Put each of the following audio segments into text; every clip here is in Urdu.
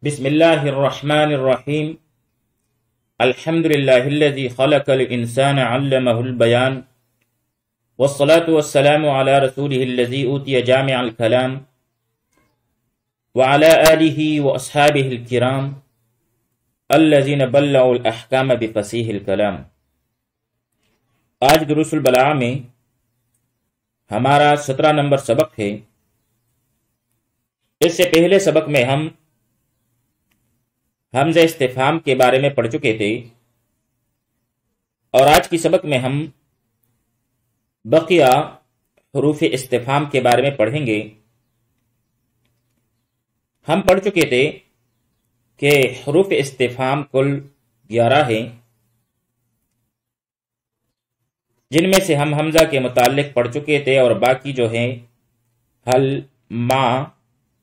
بسم اللہ الرحمن الرحیم الحمد للہ الذی خلق الانسان علمہ البیان والصلاة والسلام علی رسولہ الذی اوتی جامع الکلام وعلى آلہ واصحابہ الکرام الذین بلغوا الاحکام بفصیح الکلام۔ آج دروس البلاغہ میں ہمارا 17 نمبر سبق ہے۔ اس سے پہلے سبق میں ہم حمزہ استفہام کے بارے میں پڑھ چکے تھے، اور آج کی سبق میں ہم بقیہ حروف استفہام کے بارے میں پڑھیں گے۔ ہم پڑھ چکے تھے کہ حروف استفہام کل 11 ہیں، جن میں سے ہم حمزہ کے متعلق پڑھ چکے تھے، اور باقی جو ہیں حل، ما،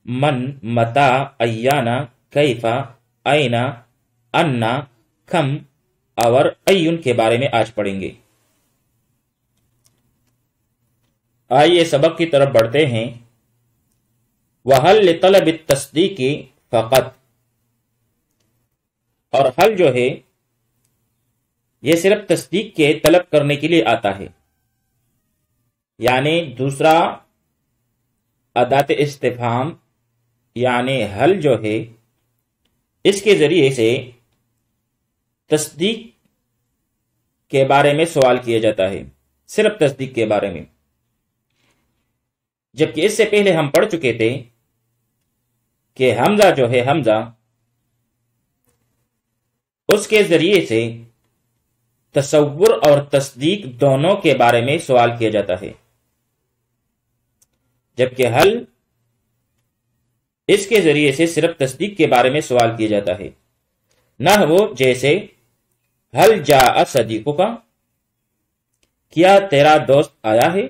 من، متا، ایانا، کیفا، اینا، انا، کم اور ایون کے بارے میں آج پڑھیں گے۔ آئیے سبق کی طرف بڑھتے ہیں۔ وَحَلْ لِطَلَبِ التَّصْدِيقِ فقط، اور حل جو ہے یہ صرف تصدیق کے طلب کرنے کے لیے آتا ہے، یعنی دوسرا ادات استفہام یعنی حل جو ہے اس کے ذریعے سے تصدیق کے بارے میں سوال کیا جاتا ہے، صرف تصدیق کے بارے میں، جبکہ اس سے پہلے ہم پڑھ چکے تھے کہ حمزہ جو ہے حمزہ اس کے ذریعے سے تصور اور تصدیق دونوں کے بارے میں سوال کیا جاتا ہے، جبکہ حل اس کے ذریعے سے صرف تصدیق کے بارے میں سوال کیا جاتا ہے۔ نہ وہ جیسے حل جاء صدیقک، کیا تیرا دوست آیا ہے؟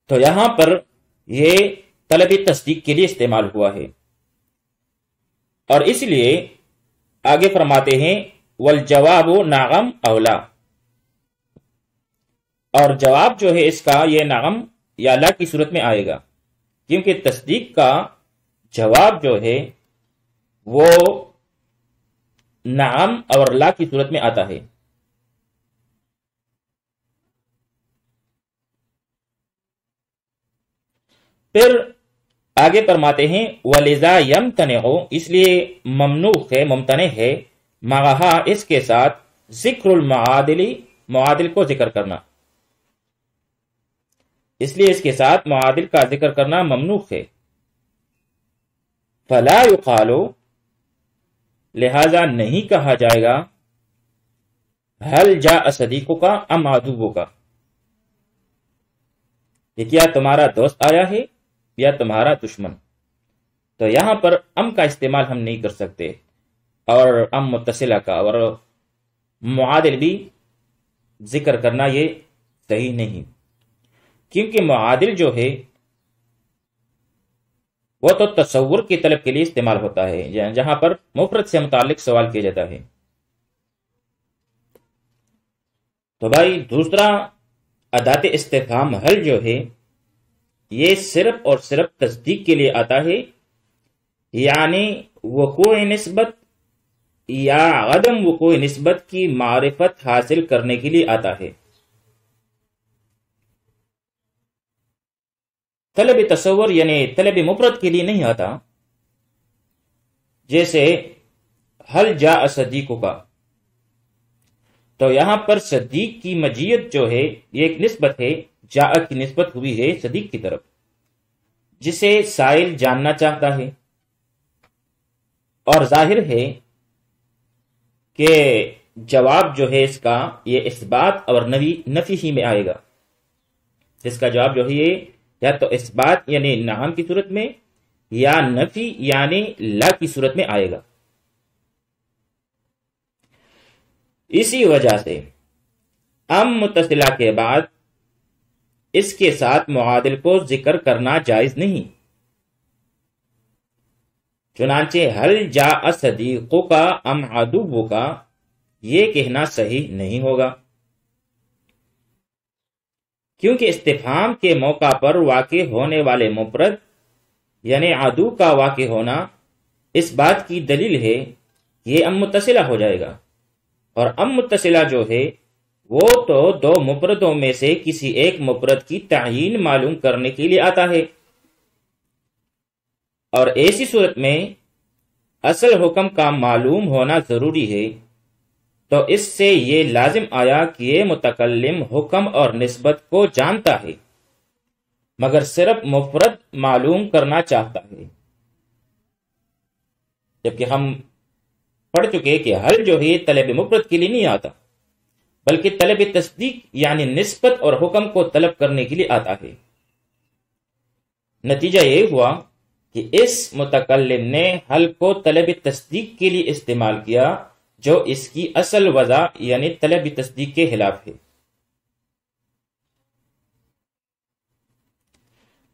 تو یہاں پر یہ طلبی تصدیق کے لیے استعمال ہوا ہے، اور اس لیے آگے فرماتے ہیں والجواب نعم او لا، اور جواب جو ہے اس کا یہ نعم یا لا کی صورت میں آئے گا، کیونکہ تصدیق کا جواب جو ہے وہ نعم اور لا کی صورت میں آتا ہے۔ پھر آگے فرماتے ہیں وَلِذَا يَمْتَنِعُ، اس لیے ممنوع ہے، ممتنع ہے، مَعَہَا اس کے ساتھ ذکر المعادل، معادل کو ذکر کرنا، اس لیے اس کے ساتھ معادل کا ذکر کرنا ممنوع ہے۔ فَلَا يُقَالُ، لہذا نہیں کہا جائے گا حَلْ جَاءَ صَدِيقُكَ أَمْ عَدُوُّكَ، یہ کیا تمہارا دوست آیا ہے یا تمہارا دشمن؟ تو یہاں پر ام کا استعمال ہم نہیں کر سکتے، اور ام متصلہ کا اور معادل بھی ذکر کرنا یہ صحیح نہیں، کیونکہ معادل جو ہے وہ تو تصور کی طلب کے لیے استعمال ہوتا ہے، جہاں پر مفرد سے متعلق سوال کیا جاتا ہے۔ تو بھائی دوسرا ادات استفہام حل جو ہے یہ صرف اور صرف تصدیق کے لیے آتا ہے، یعنی وقوع نسبت یا عدم وقوع نسبت کی معرفت حاصل کرنے کے لیے آتا ہے۔ طلب تصور یعنی طلب مفرد کے لیے نہیں آتا، جیسے حل جاء صدیقک، تو یہاں پر صدیق کی مجیت جو ہے یہ ایک نسبت ہے، جاء کی نسبت ہوئی ہے صدیق کی طرف، جسے سائل جاننا چاہتا ہے، اور ظاہر ہے کہ جواب جو ہے اس کا یہ اثبات اور نفی ہی میں آئے گا۔ اس کا جواب جو ہے یہ یا تو اثبات یعنی نعم کی صورت میں، یا نفی یعنی لا کی صورت میں آئے گا۔ اسی وجہ سے ام متصلہ کے بعد اس کے ساتھ معادل کو ذکر کرنا جائز نہیں، چنانچہ حل جاء صدیقک ام عدوک یہ کہنا صحیح نہیں ہوگا، کیونکہ استفہام کے موقع پر واقع ہونے والے مفرد یعنی عدو کا واقع ہونا اس بات کی دلیل ہے یہ ام متصلہ ہو جائے گا، اور ام متصلہ جو ہے وہ تو دو مفردوں میں سے کسی ایک مفرد کی تعیین معلوم کرنے کے لیے آتا ہے، اور ایسی صورت میں اصل حکم کا معلوم ہونا ضروری ہے، تو اس سے یہ لازم آیا کہ یہ متکلم حکم اور نسبت کو جانتا ہے مگر صرف مفرد معلوم کرنا چاہتا ہے، جبکہ ہم پڑھ چکے کہ حل جو ہے طلب مفرد کے لیے نہیں آتا بلکہ طلب تصدیق یعنی نسبت اور حکم کو طلب کرنے کے لیے آتا ہے۔ نتیجہ یہ ہوا کہ اس متکلم نے حل کو طلب تصدیق کے لیے استعمال کیا جو اس کی اصل وضع یعنی طلب تصدیق کے خلاف ہے،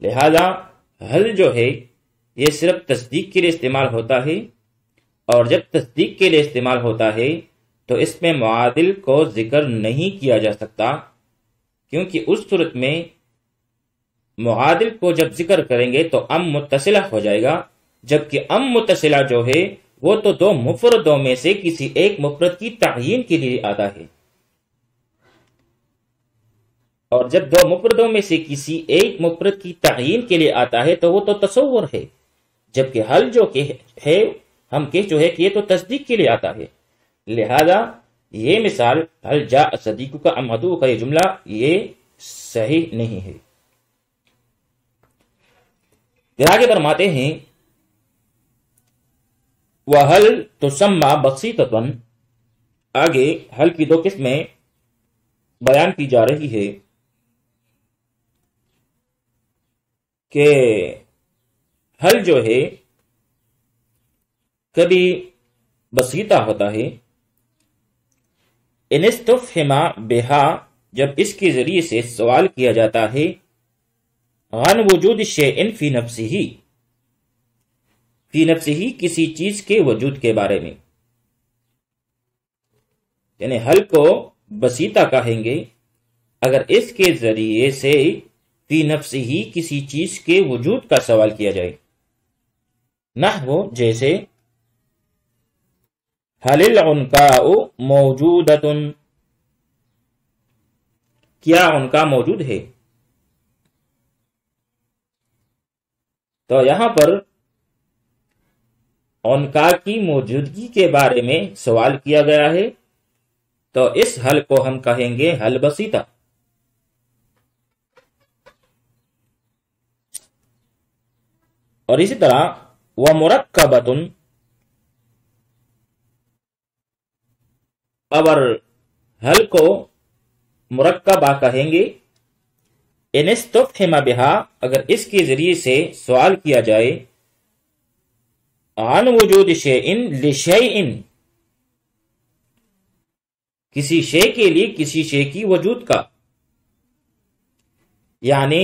لہذا حل جو ہے یہ صرف تصدیق کے لیے استعمال ہوتا ہے، اور جب تصدیق کے لیے استعمال ہوتا ہے تو اس میں معادل کو ذکر نہیں کیا جا سکتا، کیونکہ اس صورت میں معادل کو جب ذکر کریں گے تو ام متصلہ ہو جائے گا، جبکہ ام متصلہ جو ہے وہ تو دو مفردوں میں سے کسی ایک مفرد کی تعیین کے لیے آتا ہے، اور جب دو مفردوں میں سے کسی ایک مفرد کی تعیین کے لیے آتا ہے تو وہ تو تصور ہے، جبکہ حل جو کہ ہے ہم کہہ جو ہے کہ یہ تو تصدیق کے لیے آتا ہے، لہذا یہ مثال حل جاء صدیق کا ام عدو کا یہ جملہ یہ صحیح نہیں ہے۔ پھر آگے فرماتے ہیں وَحَلْ تُسَمَّى بَسِيطَةً، آگے حل کی دو قسمیں بیان کی جا رہی ہے کہ حل جو ہے کبھی بسیطہ ہوتا ہے، ان استفہم بہا جب اس کے ذریعے سے سوال کیا جاتا ہے عن وجود شیء فی نفسہ، فی نفسہ کسی چیز کے وجود کے بارے میں، یعنی حل کو بسیطہ کہیں گے اگر اس کے ذریعے سے فی نفسہ کسی چیز کے وجود کا سوال کیا جائے، نحو جیسے حل العنقاء موجودۃ، کیا عنقا موجود ہے؟ تو یہاں پر عنقا کی موجودگی کے بارے میں سوال کیا گیا ہے، تو اس حل کو ہم کہیں گے حل بسیطہ۔ اور اسی طرح وَمُرَكَّبَةٌ، اور حل کو مرکبہ کہیں گے ان استفہم بہا اگر اس کے ذریعے سے سوال کیا جائے عن وجود شیء لشیء، کسی شے کے لیے کسی شے کی وجود کا، یعنی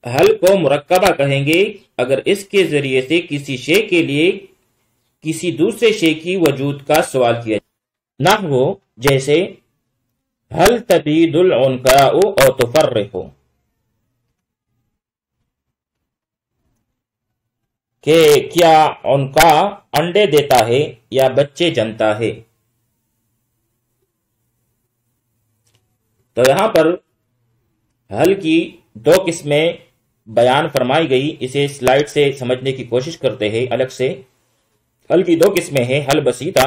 حل کو مرکبہ کہیں گے اگر اس کے ذریعے سے کسی شے کے لیے کسی دوسرے شے کی وجود کا سوال کیا جائے، نحو جیسے حل تبید العنقاء او تفرح، کہ کیا عنقا انڈے دیتا ہے یا بچے جنتا ہے۔ تو یہاں پر حل کی دو قسمیں بیان فرمائی گئی، اسے سلائیڈ سے سمجھنے کی کوشش کرتے ہیں الگ سے۔ حل کی دو قسمیں ہیں، حل بسیطہ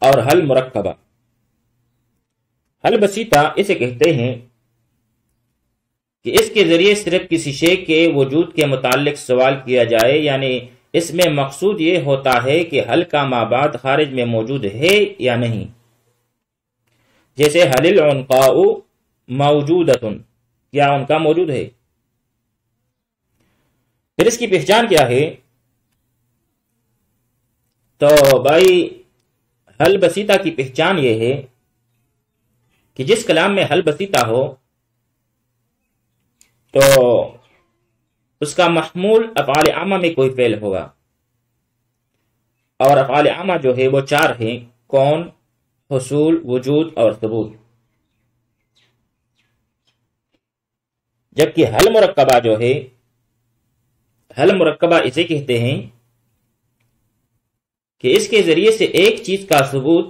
اور حل مرکبہ۔ حل بسیطہ اسے کہتے ہیں کہ اس کے ذریعے صرف کسی شے کے وجود کے متعلق سوال کیا جائے، یعنی اس میں مقصود یہ ہوتا ہے کہ حل کا مابعد خارج میں موجود ہے یا نہیں، جیسے حل العنقاء موجودۃ، کیا عنقا موجود ہے۔ پھر اس کی پہچان کیا ہے؟ تو بھائی حل بسیطہ کی پہچان یہ ہے کہ جس کلام میں حل بسیطہ ہو تو اس کا محمول افعال عامہ میں کوئی فعل ہوگا، اور افعال عامہ جو ہے وہ چار ہیں، کون، حصول، وجود اور ثبوت۔ جبکہ حل مرکبہ جو ہے، حل مرکبہ اسے کہتے ہیں کہ اس کے ذریعے سے ایک چیز کا ثبوت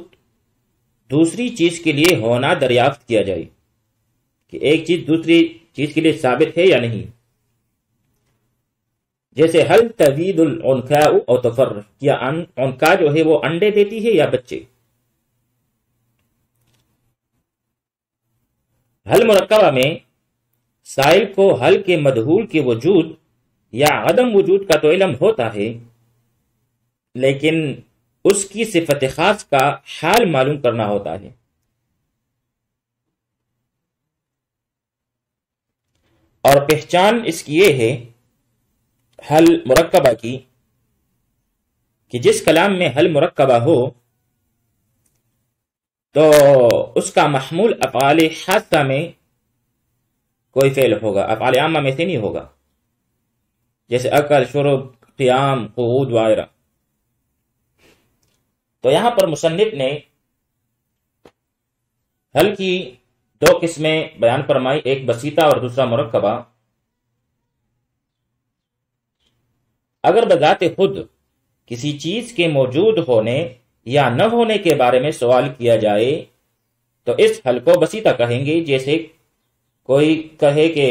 دوسری چیز کے لیے ہونا دریافت کیا جائے کہ ایک چیز دوسری چیز کے لیے ثابت ہے یا نہیں. جیسے حل تبید العنقاء او تفر، کیا عنقاء جو ہے وہ انڈے دیتی ہے یا بچے. حل مرکبہ میں سائل کو حل کے مدہول کے وجود یا عدم وجود کا تو علم ہوتا ہے، لیکن اس کی صفت خاص کا حال معلوم کرنا ہوتا ہے. اور پہچان اس کی یہ ہے حل مرکبہ کی کہ جس کلام میں حل مرکبہ ہو تو اس کا محمول افعال حادثہ میں کوئی فعل ہوگا، افعال عامہ میں سے نہیں ہوگا، جیسے اکل، شرب، قیام، قعود وغیرہ. تو یہاں پر مصنف نے حل کی دو قسمیں بیان فرمائی، ایک بسیطہ اور دوسرا مرکبہ. اگر بذات خود کسی چیز کے موجود ہونے یا نہ ہونے کے بارے میں سوال کیا جائے تو اس حل کو بسیطہ کہیں گے. جیسے کوئی کہے کہ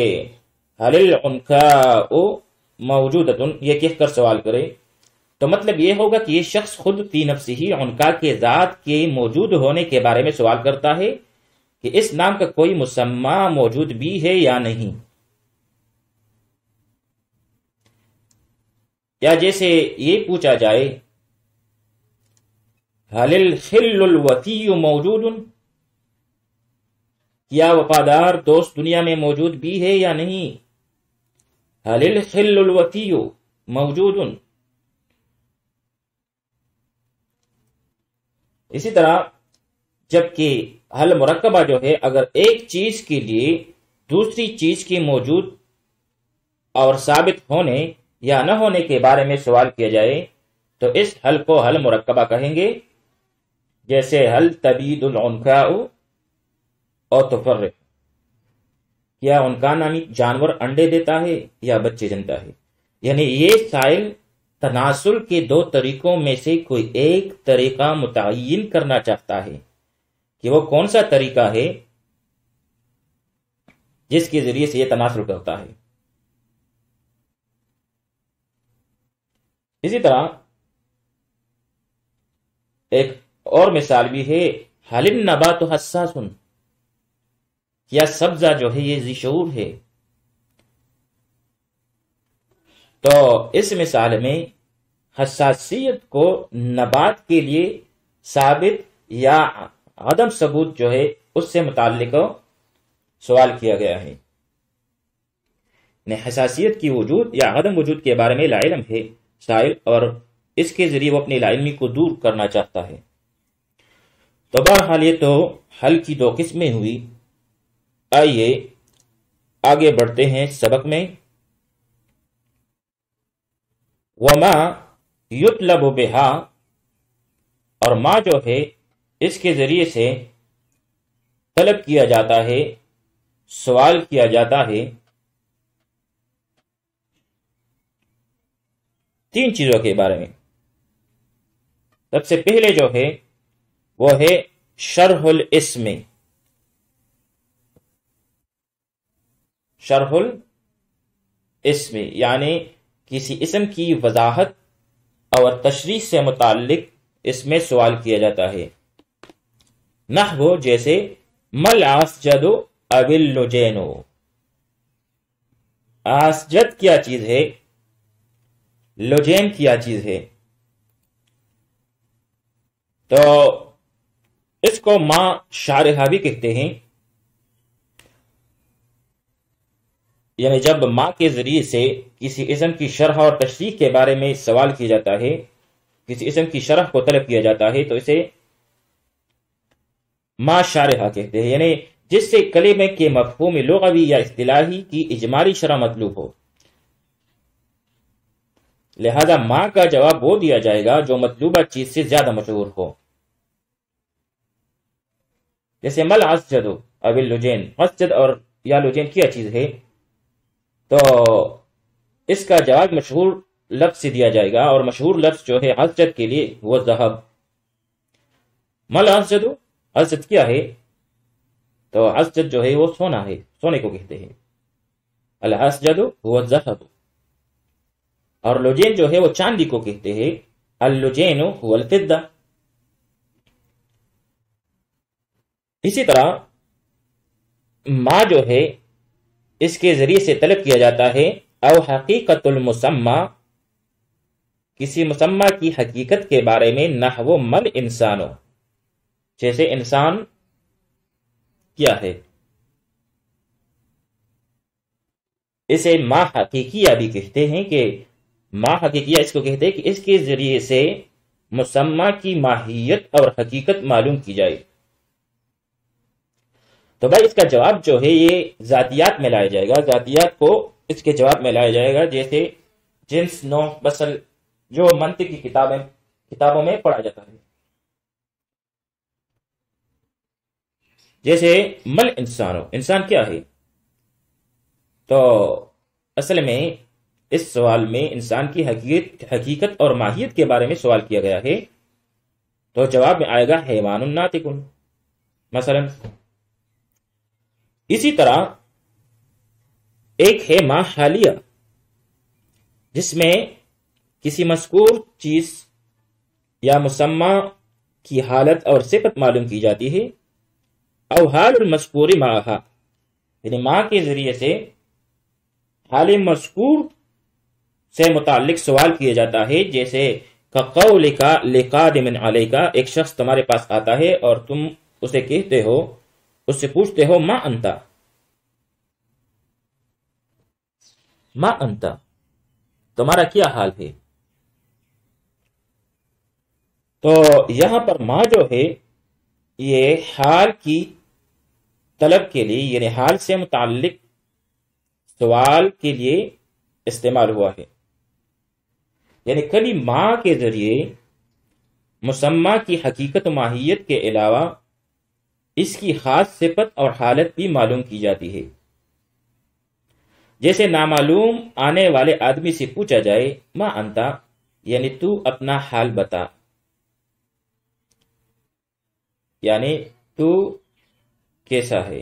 حل العنقاء موجودۃ، یہ کہہ کر سوال کرے تو مطلب یہ ہوگا کہ یہ شخص خود فی نفسہ ہی عنقاء کے ذات کے موجود ہونے کے بارے میں سوال کرتا ہے کہ اس نام کا کوئی مسمى موجود بھی ہے یا نہیں. یا جیسے یہ پوچھا جائے حل الخل الوفی موجود، کیا وفادار دوست دنیا میں موجود بھی ہے یا نہیں. حل الخل الوفی موجود. اسی طرح جبکہ حل مرکبہ جو ہے اگر ایک چیز کے لیے دوسری چیز کے موجود اور ثابت ہونے یا نہ ہونے کے بارے میں سوال کیا جائے تو اس حل کو حل مرکبہ کہیں گے. جیسے حل تبید العنقاء او تفرق، کیا عنقاء نامی جانور انڈے دیتا ہے یا بچے جنتا ہے. یعنی یہ سائل تناسل کے دو طریقوں میں سے کوئی ایک طریقہ متعین کرنا چاہتا ہے کہ وہ کون سا طریقہ ہے جس کے ذریعے سے یہ تناسل کرتا ہے. اسی طرح ایک اور مثال بھی ہے، حل النبات حساس، کیا سبزہ جو ہے یہ ذی شعور ہے. تو اس مثال میں حساسیت کو نبات کے لیے ثابت یا عدم ثبوت جو ہے اس سے متعلق سوال کیا گیا ہے. حساسیت کی وجود یا عدم وجود کے بارے میں لا علم ہے سائل، اور اس کے ذریعے وہ اپنی لا علمی کو دور کرنا چاہتا ہے. تو بہرحال یہ تو حل کی دو قسمیں ہوئی. آئیے آگے بڑھتے ہیں سبق میں. وما یطلب بہا، اور ما جو ہے اس کے ذریعے سے طلب کیا جاتا ہے، سوال کیا جاتا ہے تین چیزوں کے بارے میں. سب سے پہلے جو ہے وہ ہے شرح الاسم. شرح الاسم یعنی کسی اسم کی وضاحت اور تشریح سے متعلق اس میں سوال کیا جاتا ہے. نحو جیسے مل اسجد اب اللجین، اسجد کیا چیز ہے، لجین کیا چیز ہے. تو اس کو ما شارحہ بھی کہتے ہیں. یعنی جب ما کے ذریعے سے کسی اسم کی شرح اور تشریح کے بارے میں سوال کیا جاتا ہے، کسی اسم کی شرح کو طلب کیا جاتا ہے، تو اسے ما شارحہ کہتے ہیں. یعنی جس سے کلمے کے مفہوم لغوی یا اصطلاحی کی اجمالی شرح مطلوب ہو. لہذا ما کا جواب وہ دیا جائے گا جو مطلوبہ چیز سے زیادہ مشہور ہو. جیسے مل اسجد اب اللجین، اسجد اور یا لجین کیا چیز ہے. تو اس کا جواب مشہور لفظ سے دیا جائے گا، اور مشہور لفظ جو ہے حسجد کے لیے وہ ذہب۔ مل حسجد، حسجد کیا ہے؟ تو حسجد جو ہے وہ سونا ہے، سونے کو کہتے ہیں۔ الحسجد هو الذهب، اور لجین جو ہے وہ چاندی کو کہتے ہیں، اللجین هو الفضہ۔ اسی طرح ما جو ہے اس کے ذریعے سے طلب کیا جاتا ہے او حقیقت المسمى، کسی مسمى کی حقیقت کے بارے میں، نحو مل انسانو، جیسے انسان کیا ہے۔ اسے ما حقیقیہ بھی کہتے ہیں، کہ ما حقیقیہ اس کو کہتے ہیں کہ اس کے ذریعے سے مسمى کی ماہیت اور حقیقت معلوم کی جائے۔ تو بھائی اس کا جواب جو ہے یہ ذاتیات میں لایا جائے گا، ذاتیات کو اس کے جواب میں لایا جائے گا، جیسے جنس، نوع، بسل، جو منطق کی کتابوں میں پڑھا جاتا ہے۔ جیسے مل انسانو، انسان کیا ہے؟ تو اصل میں اس سوال میں انسان کی حقیقت اور ماہیت کے بارے میں سوال کیا گیا ہے، تو جواب میں آئے گا حیوان ناطق مثلا۔ اسی طرح ایک ہے ما حالیہ، جس میں کسی مذکور چیز یا مسمى کی حالت اور صفت معلوم کی جاتی ہے، او حال المذکور معہا، یعنی ما کے ذریعے سے حال مذکور سے متعلق سوال کیا جاتا ہے، جیسے کقولک لقادم علیک، ایک شخص تمہارے پاس آتا ہے اور تم اسے کہتے ہو، اس سے پوچھتے ہو ما انتا، ما انتا، تمہارا کیا حال ہے؟ تو یہاں پر ما جو ہے یہ حال کی طلب کے لیے، یعنی حال سے متعلق سوال کے لیے استعمال ہوا ہے، یعنی کبھی ما کے ذریعے مسمى کی حقیقت و ماہیت کے علاوہ اس کی خاص صفت اور حالت بھی معلوم کی جاتی ہے۔ جیسے نامعلوم آنے والے آدمی سے پوچھا جائے ما انتا، یعنی تو اپنا حال بتا، یعنی تو کیسا ہے،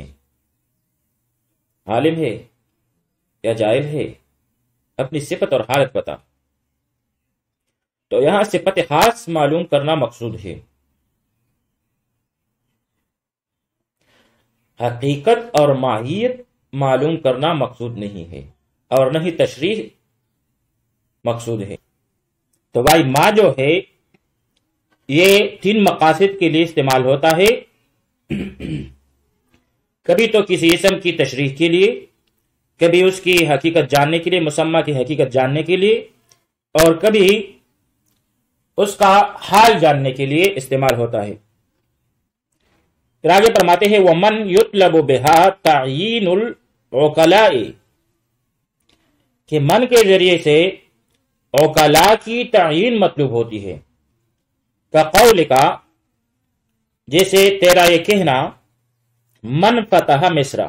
عالم ہے یا جاہل ہے، اپنی صفت اور حالت بتا۔ تو یہاں صفت خاص معلوم کرنا مقصود ہے، حقیقت اور ماہیت معلوم کرنا مقصود نہیں ہے، اور نہ ہی تشریح مقصود ہے۔ تو بھائی ما جو ہے یہ 3 مقاصد کے لیے استعمال ہوتا ہے، کبھی تو کسی اسم کی تشریح کے لیے، کبھی اس کی حقیقت جاننے کے لیے، مسمى کی حقیقت جاننے کے لیے، اور کبھی اس کا حال جاننے کے لیے استعمال ہوتا ہے۔ پھر آگے فرماتے ہیں وَمَنْ يُطْلَبُ بِهَا تَعْيِينُ الْعُقَلَاءِ، کہ من کے ذریعے سے عقلاء کی تعیین مطلوب ہوتی ہے، کَقَوْلِكَ، جیسے تیرا یہ کہنا من فتح مصر،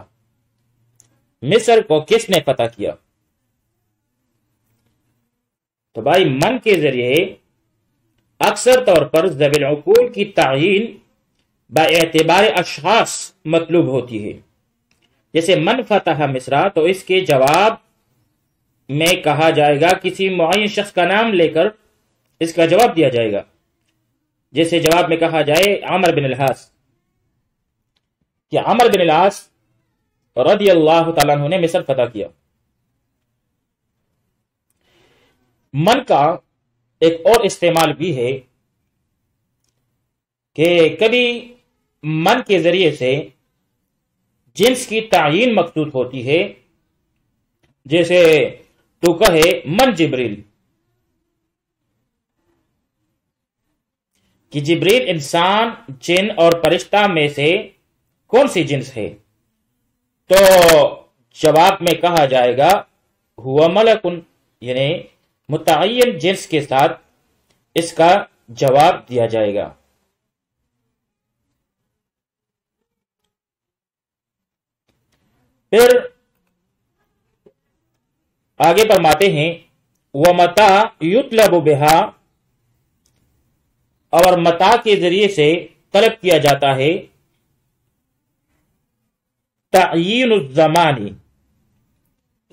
مصر کو کس نے فتح کیا۔ تو بھائی من کے ذریعے اکثر طور پر ذوی العقول کی تعیین باعتبار اشخاص مطلوب ہوتی ہے، جیسے من فتح مصر، تو اس کے جواب میں کہا جائے گا، کسی معین شخص کا نام لے کر اس کا جواب دیا جائے گا، جیسے جواب میں کہا جائے عمر بن العاص، کہ عمر بن العاص رضی اللہ تعالیٰ عنہ نے مصر فتح کیا۔ من کا ایک اور استعمال بھی ہے کہ کبھی من کے ذریعے سے جنس کی تعیین مقصود ہوتی ہے، جیسے تو کہے من جبریل، کہ جبریل انسان، جن اور فرشتہ میں سے کون سی جنس ہے، تو جواب میں کہا جائے گا ہوا ملکن، یعنی متعین جنس کے ساتھ اس کا جواب دیا جائے گا۔ پھر آگے فرماتے ہیں وَمَتَا يُطْلَبُ بِهَا، اور متا کے ذریعے سے طلب کیا جاتا ہے تعیین الزمان،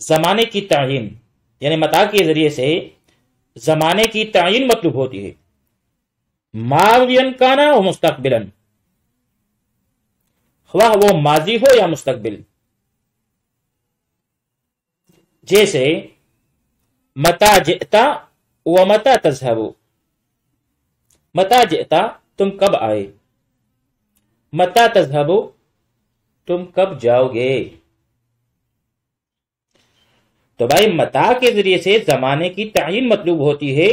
زمانے کی تعین، یعنی متا کے ذریعے سے زمانے کی تعین مطلوب ہوتی ہے، ماضین کانا و مستقبلا، خواہ وہ ماضی ہو یا مستقبل، جیسے متا جئتا و متا تذهب، متا جئتا تم کب آئے، متا تذهب تم کب جاؤ گے۔ تو بھائی متا کے ذریعے سے زمانے کی تعین مطلوب ہوتی ہے،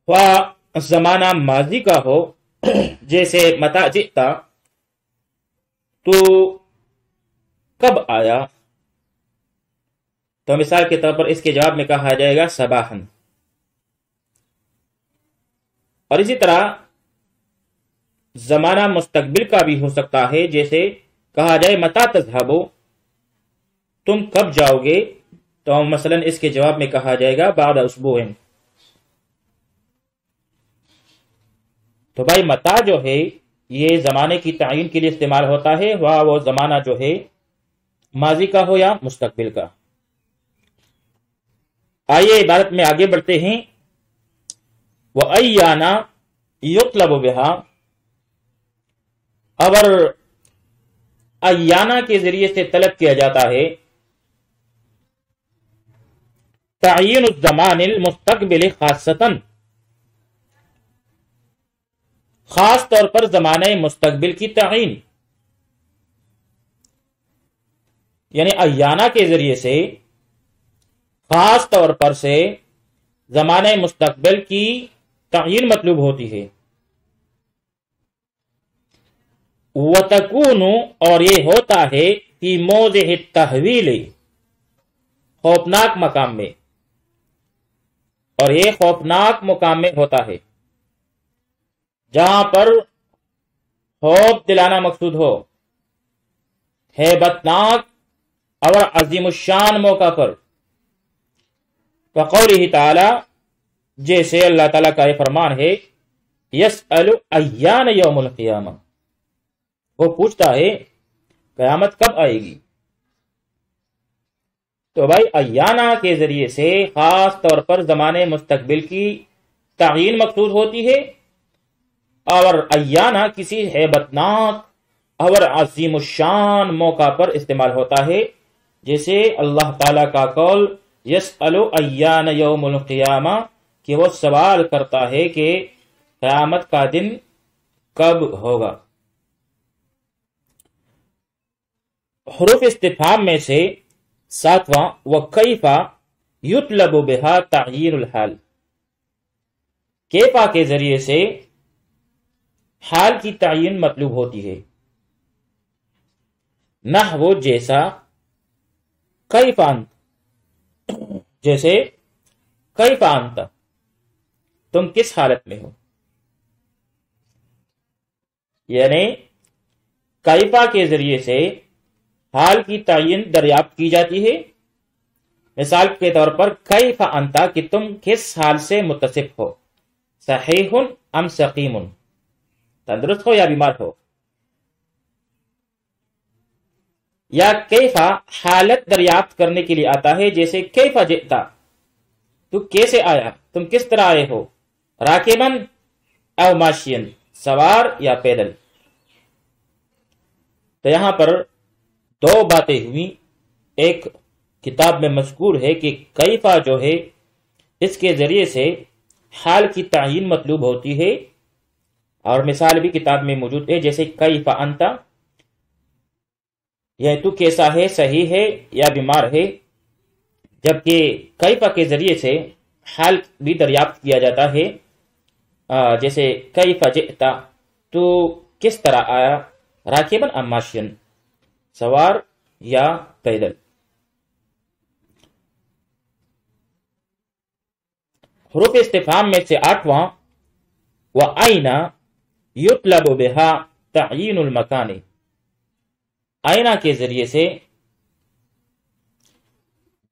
خواہ زمانہ ماضی کا ہو جیسے متا جئتا تو کب آیا، تو مثال کے طور پر اس کے جواب میں کہا جائے گا صباحن، اور اسی طرح زمانہ مستقبل کا بھی ہو سکتا ہے، جیسے کہا جائے متا تذهب تم کب جاؤ گے، تو مثلا اس کے جواب میں کہا جائے گا بعد اسبوع۔ تو بھائی متا جو ہے یہ زمانے کی تعین کے لیے استعمال ہوتا ہے، وہ زمانہ جو ہے ماضی کا ہو یا مستقبل کا۔ آئیے عبارت میں آگے بڑھتے ہیں۔ وَأَيَّانَ يُطْلَبُ بِهَا، اور ایانہ کے ذریعے سے طلب کیا جاتا ہے تعین الزمان المستقبل خاصتاً، خاص طور پر زمانہ مستقبل کی تعین، یعنی ایانہ کے ذریعے سے خاص طور پر سے زمانہ مستقبل کی تعین مطلوب ہوتی ہے۔ وَتَكُونُ، اور یہ ہوتا ہے فی موضع التحویل، خوفناک مقام میں، اور یہ خوفناک مقام میں ہوتا ہے جہاں پر خوف دلانا مقصود ہو، ہیبتناک اور عظیم الشان موقع پر، فقولہ تعالی، جیسے اللہ تعالیٰ کا یہ فرمان ہے یسأل ایان یوم القیامہ، وہ پوچھتا ہے قیامت کب آئے گی۔ تو بھائی ایانہ کے ذریعے سے خاص طور پر زمانے مستقبل کی تعین مقصود ہوتی ہے، اور ایانہ کسی ہیبتناک اور عظیم الشان موقع پر استعمال ہوتا ہے، جیسے اللہ تعالیٰ کا قول یسأل ایان یوم القیامہ، کہ وہ سوال کرتا ہے کہ قیامت کا دن کب ہوگا۔ حروف استفہام میں سے ساتواں وَكَيْفَ يُطْلَبُ بِهَا تَعْيِينُ الْحَالِ، کیفا کے ذریعے سے حال کی تعین مطلوب ہوتی ہے، نحو جیسا کیف انت، جیسے کیف انت تم کس حالت میں ہو، یعنی کیفا کے ذریعے سے حال کی تعین دریافت کی جاتی ہے۔ مثال کے طور پر کیف انت، کہ تم کس حال سے متصف ہو، صحیح ام سقیم، تندرست ہو یا بیمار ہو، یا کیفا حالت دریافت کرنے کے لیے آتا ہے، جیسے کیفا جئتا تو کیسے آیا، تم کس طرح آئے ہو، راکبن او ماشین، سوار یا پیدل۔ تو یہاں پر دو باتیں ہوئی، ایک کتاب میں مذکور ہے کہ کیفا جو ہے اس کے ذریعے سے حال کی تعین مطلوب ہوتی ہے، اور مثال بھی کتاب میں موجود ہے، جیسے کیفا انت، یہ تو کیسا ہے، صحیح ہے یا بیمار ہے، جبکہ کیفا کے ذریعے سے حال بھی دریافت کیا جاتا ہے، جیسے کیفا جئتا تو کس طرح آیا، راکبن ام ماشین، سوار یا پیدل۔ حروف استفہام میں سے آٹھواں وَأَيْنَ يُطْلَبُ بِهَا تَعْيِينُ الْمَكَانِ، آئینہ کے ذریعے سے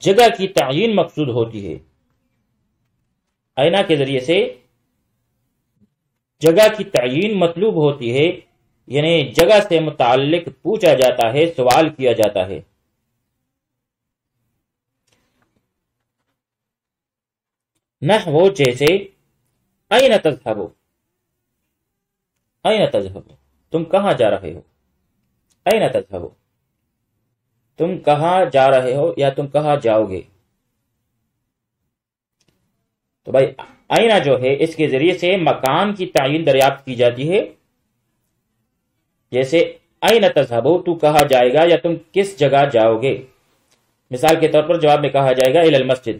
جگہ کی تعین مقصود ہوتی ہے، اینا کے ذریعے سے جگہ کی تعین مطلوب ہوتی ہے، یعنی جگہ سے متعلق پوچھا جاتا ہے، سوال کیا جاتا ہے۔ نحو جیسے این تذهبوا، این تذهبوا، تم کہاں جا رہے ہو؟ این تذهبوا، تم کہاں جا رہے ہو یا تم کہاں جاؤ گے؟ تو بھائی آئینہ جو ہے اس کے ذریعے سے مکان کی تعین دریافت کی جاتی ہے، جیسے این تذهبوا، تو کہاں جائے گا یا تم کس جگہ جاؤ گے۔ مثال کے طور پر جواب میں کہا جائے گا الی المسجد۔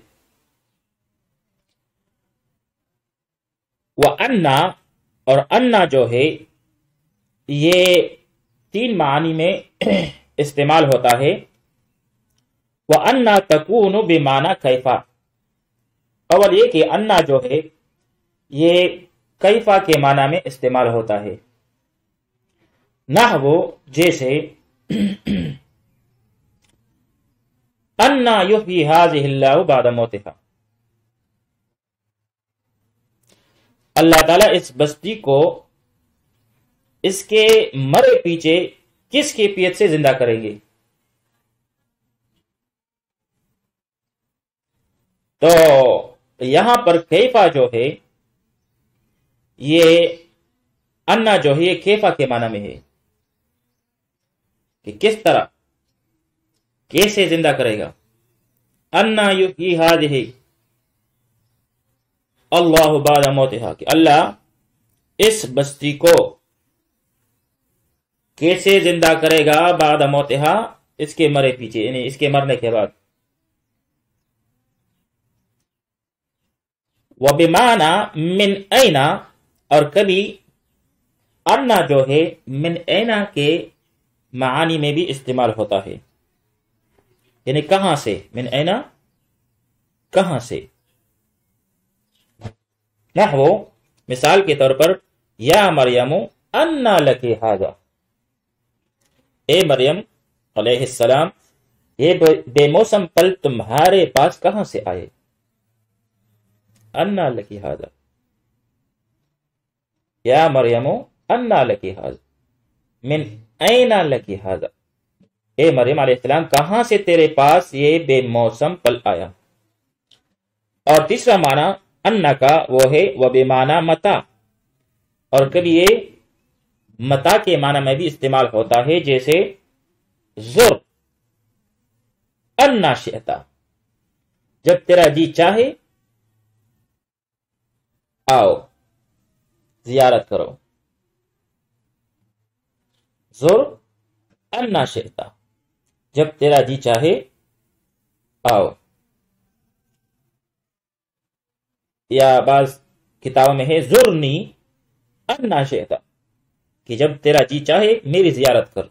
وَأَنَّا، اور انا جو ہے یہ 3 معانی میں استعمال ہوتا ہے۔ وَأَنَّا تَكُونُ بِمَعنَى کیفا، اول یہ کہ انا جو ہے یہ کیفا کے معنی میں استعمال ہوتا ہے۔ نحو جیسے انا یحیی ھذہ اللہ بعد موتہا، اللہ تعالیٰ اس بستی کو اس کے مرے پیچھے کس کیفیت سے زندہ کریں گے؟ تو یہاں پر کیفا جو ہے یہ انا جو ہے یہ کیفا کے معنی میں ہے کہ کس طرح، کیسے زندہ کرے گا۔ انا یحیی ھذہ اللہ بعد موتہا، کہ اللہ اس بستی کو کیسے زندہ کرے گا بعد موتہا، اس کے مرے پیچھے، یعنی اس کے مرنے کے بعد۔ وَبِمَعنَى مِنْ أَيْنَ، اور کبھی انا جو ہے من اینا کے معانی میں بھی استعمال ہوتا ہے، یعنی کہاں سے، من اینا کہاں سے۔ نحو مثال کے طور پر یا مریم انا لکی ھذا، اے مریم علیہ السلام یہ بے موسم پل تمہارے پاس کہاں سے آئے؟ انا لکی ھذا، یا مریم انا لکی ھذا، من این لکی ھذا، اے مریم علیہ السلام کہاں سے تیرے پاس یہ بے موسم پل آیا۔ اور تیسرا معنی انا کا وہ ہے وبمعنی متا، اور کبھی یہ متا کے معنی میں بھی استعمال ہوتا ہے، جیسے زر انا شئتا، جب تیرا جی چاہے آؤ زیارت کرو۔ زر انا شئتا، جب تیرا جی چاہے آؤ۔ یا بعض کتابوں میں ہے زرنی انا شئتا، کہ جب تیرا جی چاہے میری زیارت کر۔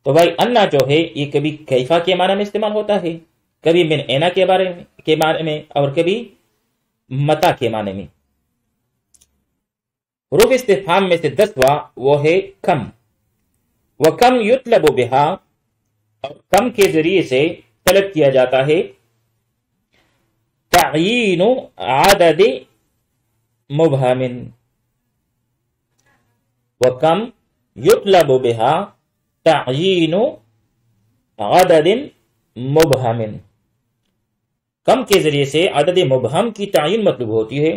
تو بھائی انا جو ہے یہ کبھی کیفا کے معنی میں استعمال ہوتا ہے، کبھی من اینا کے معنی میں، اور کبھی متا کے معنی میں۔ حروف استفہام میں سے 10واں وہ ہے کم، وکم یطلب بہا، اور کم کے ذریعے سے طلب کیا جاتا ہے تعیین عدد مبہم، وکم یطلب بہا تعیین عدد مبہم، کم کے ذریعے سے عدد مبہم کی تعین مطلوب ہوتی ہے۔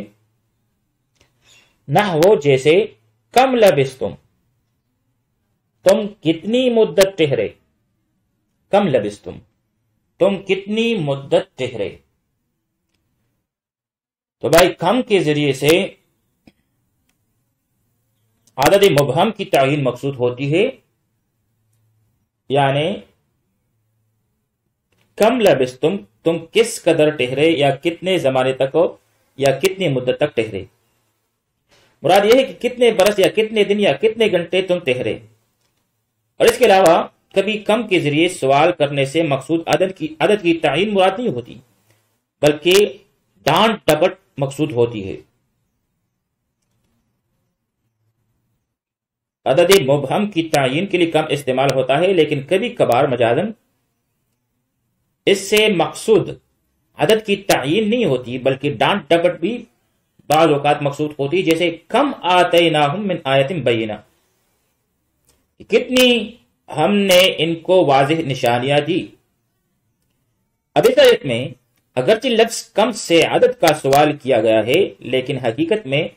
نحو جیسے کم لبستم، تم کتنی مدت ٹھہرے، کم لبستم، تم کتنی مدت ٹھہرے۔ تو بھائی کم کے ذریعے سے عدد مبہم کی تعین مقصود ہوتی ہے، یعنی کم لبستم، تم کس قدر ٹھہرے یا کتنے زمانے تک ہو یا کتنی مدت تک ٹھہرے۔ مراد یہ ہے کہ کتنے برس یا کتنے دن یا کتنے گھنٹے تم ٹھہرے۔ اور اس کے علاوہ کبھی کم کے ذریعے سوال کرنے سے مقصود عدد کی تعین مراد نہیں ہوتی، بلکہ ڈانٹ ڈپٹ مقصود ہوتی ہے۔ عدد مبہم کی تعین کے لیے کم استعمال ہوتا ہے، لیکن کبھی کبھار مجازن اس سے مقصود عدد کی تعین نہیں ہوتی بلکہ ڈانٹ ڈپٹ بھی بعض اوقات مقصود ہوتی، جیسے کم آتیناہم من آیت بینہ، کتنی ہم نے ان کو واضح نشانیاں دی۔ اب اس آیت میں اگرچہ لفظ کم سے عدد کا سوال کیا گیا ہے، لیکن حقیقت میں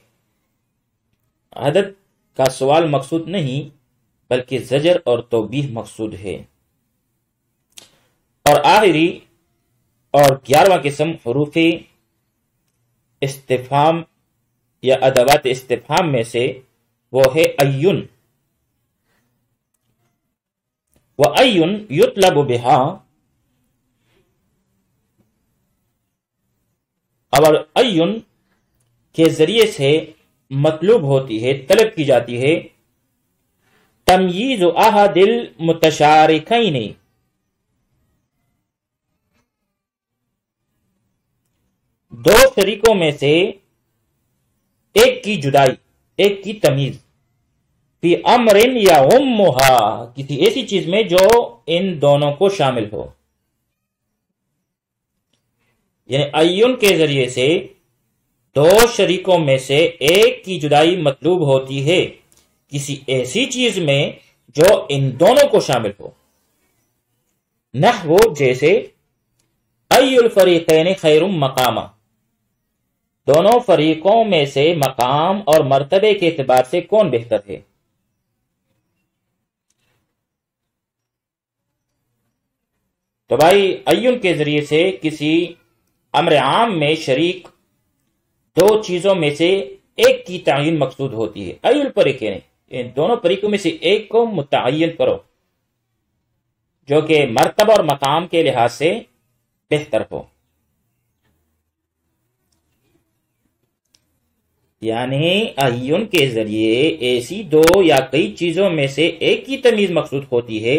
عدد کا سوال مقصود نہیں بلکہ زجر اور توبیح مقصود ہے۔ اور آخری اور 11واں قسم حروف استفہام یا ادوات استفہام میں سے وہ ہے ایون، وَأَيٌّ يُطْلَبُ بِهَا، اور ایون کے ذریعے سے مطلوب ہوتی ہے، طلب کی جاتی ہے تمییز احد المتشارکین، دو شریکوں میں سے ایک کی جدائی، ایک کی تمیز، فی امر یعمھا، کسی ایسی چیز میں جو ان دونوں کو شامل ہو۔ یعنی ایون کے ذریعے سے دو شریکوں میں سے ایک کی جدائی مطلوب ہوتی ہے کسی ایسی چیز میں جو ان دونوں کو شامل ہو، نحو جیسے ای الفریقین خیر مقاما، دونوں فریقوں میں سے مقام اور مرتبے کے اعتبار سے کون بہتر ہے۔ تو بھائی ایون کے ذریعے سے کسی امر عام میں شریک دو چیزوں میں سے ایک کی تعین مقصود ہوتی ہے۔ ای الفریقین، ان دونوں فریقوں میں سے ایک کو متعین کرو جو کہ مرتبہ اور مقام کے لحاظ سے بہتر ہو۔ یعنی ایون کے ذریعے ایسی دو یا کئی چیزوں میں سے ایک کی تمیز مقصود ہوتی ہے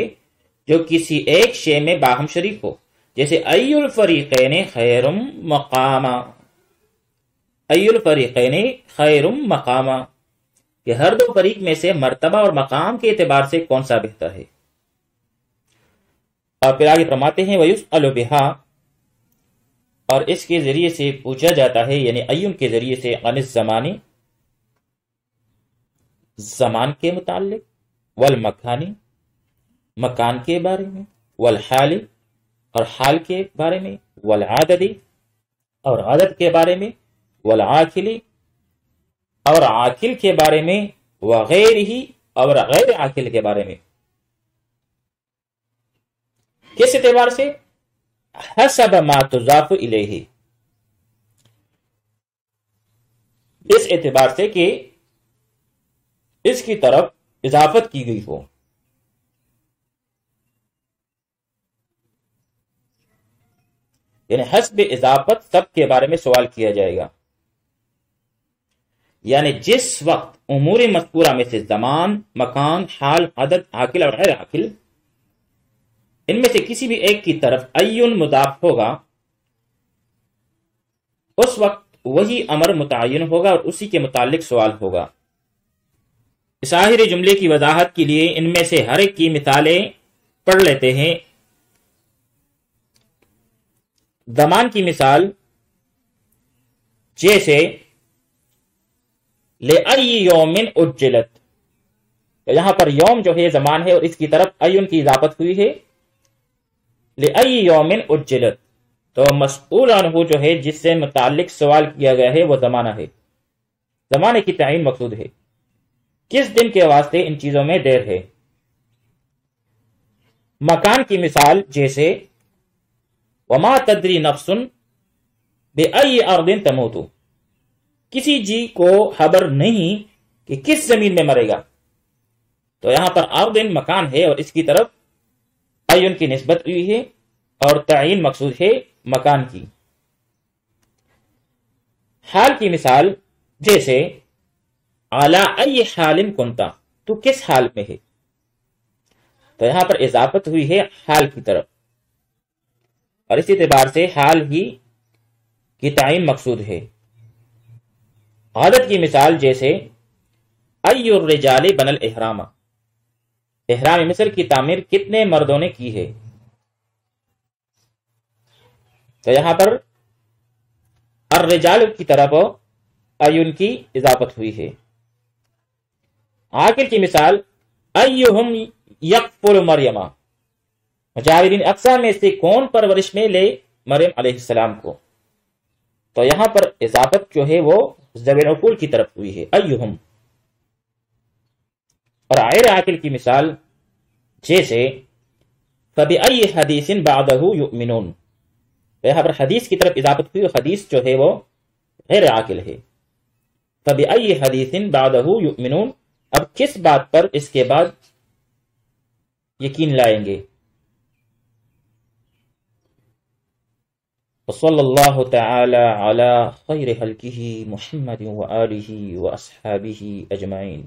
جو کسی ایک شے میں باہم شریک ہو، جیسے ای الفریقین خیر مقاما، ای الفریقین خیر مقاما، کہ ہر دو فریق میں سے مرتبہ اور مقام کے اعتبار سے کون سا بہتر ہے۔ اور پھر آگے فرماتے ہیں وَيُسْأَلُ بِهَا، اور اس کے ذریعے سے پوچھا جاتا ہے، یعنی ایون کے ذریعے سے عن الزمانی، زمان کے متعلق، والمکانی، مکان کے بارے میں، والحال، اور حال کے بارے میں، والعدد، اور عدد کے بارے میں، والعاقل، اور عاقل کے بارے میں، وغیر ہی، اور غیر عاقل کے بارے میں۔ کس اعتبار سے؟ حسب ما تضاف الیہ، اس اعتبار سے کہ اس کی طرف اضافت کی گئی ہو۔ یعنی حسب اضافت سب کے بارے میں سوال کیا جائے گا، یعنی جس وقت امور مذکورہ میں سے زمان، مکان، حال، عدد، عاقل اور غیر عاقل، ان میں سے کسی بھی ایک کی طرف ایون مضاف ہوگا، اس وقت وہی امر متعین ہوگا اور اسی کے متعلق سوال ہوگا۔ اس آخری جملے کی وضاحت کے لیے ان میں سے ہر ایک کی مثالیں پڑھ لیتے ہیں۔ زمان کی مثال جیسے لِأَيِّ يَوْمٍ أُجِّلَتْ، یہاں پر یوم جو ہے زمان ہے اور اس کی طرف ایون کی اضافت ہوئی ہے، لِأَيِّ يَوْمٍ أُجِّلَتْ، تو مسئول عنہ جو ہے جس سے متعلق سوال کیا گیا ہے وہ زمانہ ہے، زمانے کی تعین مقصود ہے، کس دن کے واسطے ان چیزوں میں دیر ہے۔ مکان کی مثال جیسے وَمَا تَدْرِي نَفْسٌ بِأَيِّ أَرْضٍ تَمُوتُ، کسی جی کو خبر نہیں کہ کس زمین میں مرے گا، تو یہاں پر ارض مکان ہے اور اس کی طرف ایون کی نسبت ہوئی ہے اور تعین مقصود ہے مکان کی۔ حال کی مثال جیسے علی ای حال کنتا، تو کس حال میں ہے، تو یہاں پر اضافت ہوئی ہے حال کی طرف اور اس اعتبار سے حال ہی کی تعین مقصود ہے۔ عدد کی مثال جیسے ای الرجال بن الاحرام، احرام مصر کی تعمیر کتنے مردوں نے کی ہے۔ تو یہاں پر الرجال کی طرف ایون کی اضافت ہوئی ہے۔ عاقل کی مثال ایہم یکفل مریم، مجاہدین اقصا میں سے کون پرورش میں لے مریم علیہ السلام کو، تو یہاں پر اضافت جو ہے وہ ذوی العقول کی طرف ہوئی ہے، ایہم۔ اور غیر عاقل کی مثال جیسے فبأی حدیث بعدہ یؤمنون، یہاں پر حدیث کی طرف اضافت ہوئی، حدیث جو ہے وہ غیر عاقل ہے۔ فبأی حدیث بعدہ یؤمنون، اب کس بات پر اس کے بعد یقین لائیں گے؟ وصلی اللہ تعالی علی خیر خلقہ محمد وآلہ واصحابہ اجمعین۔